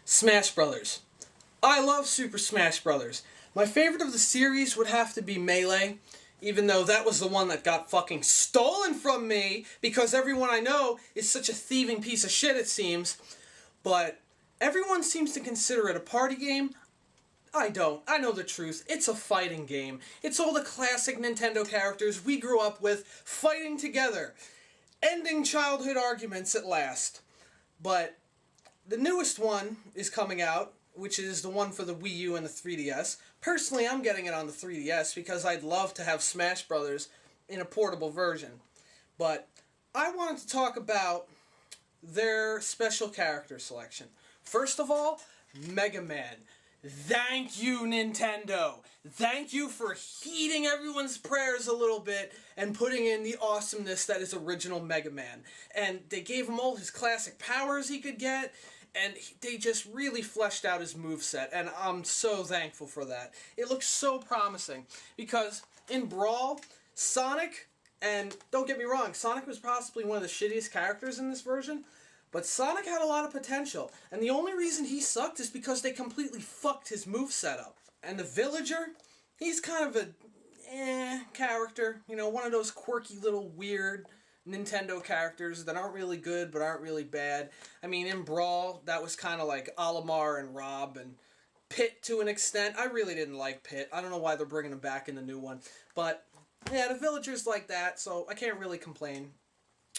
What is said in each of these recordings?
Smash Brothers. I love Super Smash Brothers. My favorite of the series would have to be Melee, even though that was the one that got fucking stolen from me because everyone I know is such a thieving piece of shit, it seems. But everyone seems to consider it a party game. I don't. I know the truth. It's a fighting game. It's all the classic Nintendo characters we grew up with fighting together, ending childhood arguments at last. But the newest one is coming out, which is the one for the Wii U and the 3DS. Personally, I'm getting it on the 3DS because I'd love to have Smash Brothers in a portable version. But I wanted to talk about their special character selection. First of all, Mega Man. Thank you, Nintendo. Thank you for heeding everyone's prayers a little bit and putting in the awesomeness that is original Mega Man. And they gave him all his classic powers he could get, and they just really fleshed out his moveset, and I'm so thankful for that. It looks so promising, because in Brawl, Sonic, and don't get me wrong, Sonic was possibly one of the shittiest characters in this version, but Sonic had a lot of potential, and the only reason he sucked is because they completely fucked his moveset up. And the Villager, he's kind of a character, you know, one of those quirky little weird Nintendo characters that aren't really good but aren't really bad. I mean, in Brawl, that was kind of like Olimar and Rob and Pit to an extent. I really didn't like Pit. I don't know why they're bringing him back in the new one. But, yeah, the Villager's like that, so I can't really complain.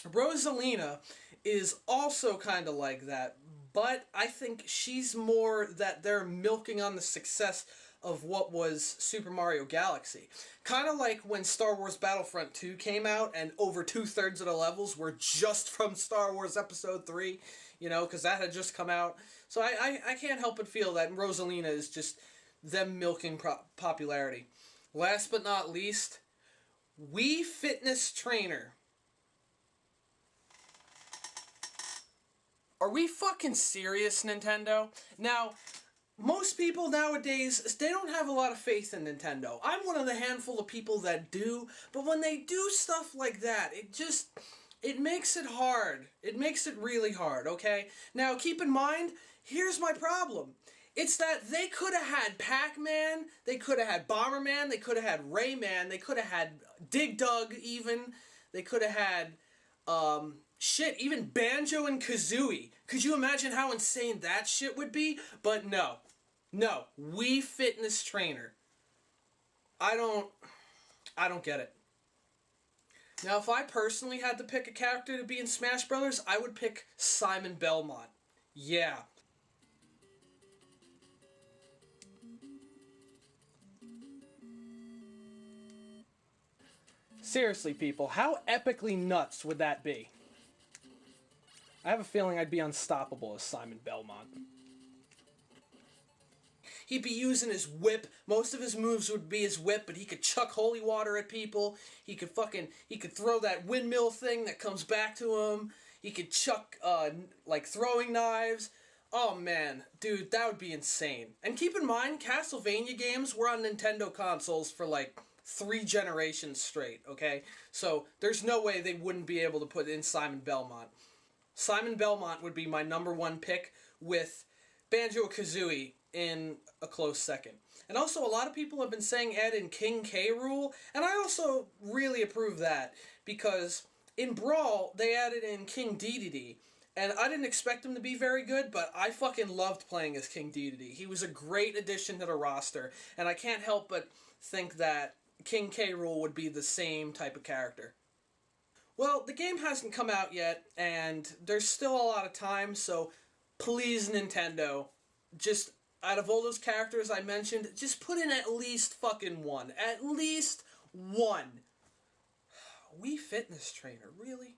Rosalina is also kind of like that, but I think she's more that they're milking on the success of what was Super Mario Galaxy. Kind of like when Star Wars Battlefront 2 came out and over 2/3 of the levels were just from Star Wars Episode 3, you know, because that had just come out. So I can't help but feel that Rosalina is just them milking popularity. Last but not least, Wii Fitness Trainer. Are we fucking serious, Nintendo? Now, most people nowadays, they don't have a lot of faith in Nintendo. I'm one of the handful of people that do, but when they do stuff like that, it makes it hard. It makes it really hard, okay? Now, keep in mind, here's my problem. It's that they could have had Pac-Man, they could have had Bomberman, they could have had Rayman, they could have had Dig Dug even, they could have had, shit, even Banjo and Kazooie. Could you imagine how insane that shit would be? But no. No. Wii Fitness Trainer. I don't get it. Now, if I personally had to pick a character to be in Smash Brothers, I would pick Simon Belmont. Yeah. Seriously, people, how epically nuts would that be? I have a feeling I'd be unstoppable as Simon Belmont. He'd be using his whip. Most of his moves would be his whip, but he could chuck holy water at people. He could throw that windmill thing that comes back to him. He could chuck, throwing knives. Oh man, dude, that would be insane. And keep in mind, Castlevania games were on Nintendo consoles for 3 generations straight, okay? So there's no way they wouldn't be able to put in Simon Belmont. Simon Belmont would be my number 1 pick, with Banjo-Kazooie in a close second. And also, a lot of people have been saying add in King k-rool, and I also really approve that, because in Brawl, they added in King Dedede, and I didn't expect him to be very good, but I fucking loved playing as King Dedede. He was a great addition to the roster, and I can't help but think that King k-rool would be the same type of character. Well, the game hasn't come out yet, and there's still a lot of time, so please, Nintendo, just, out of all those characters I mentioned, just put in at least fucking one. At least one. Wii Fitness Trainer, really?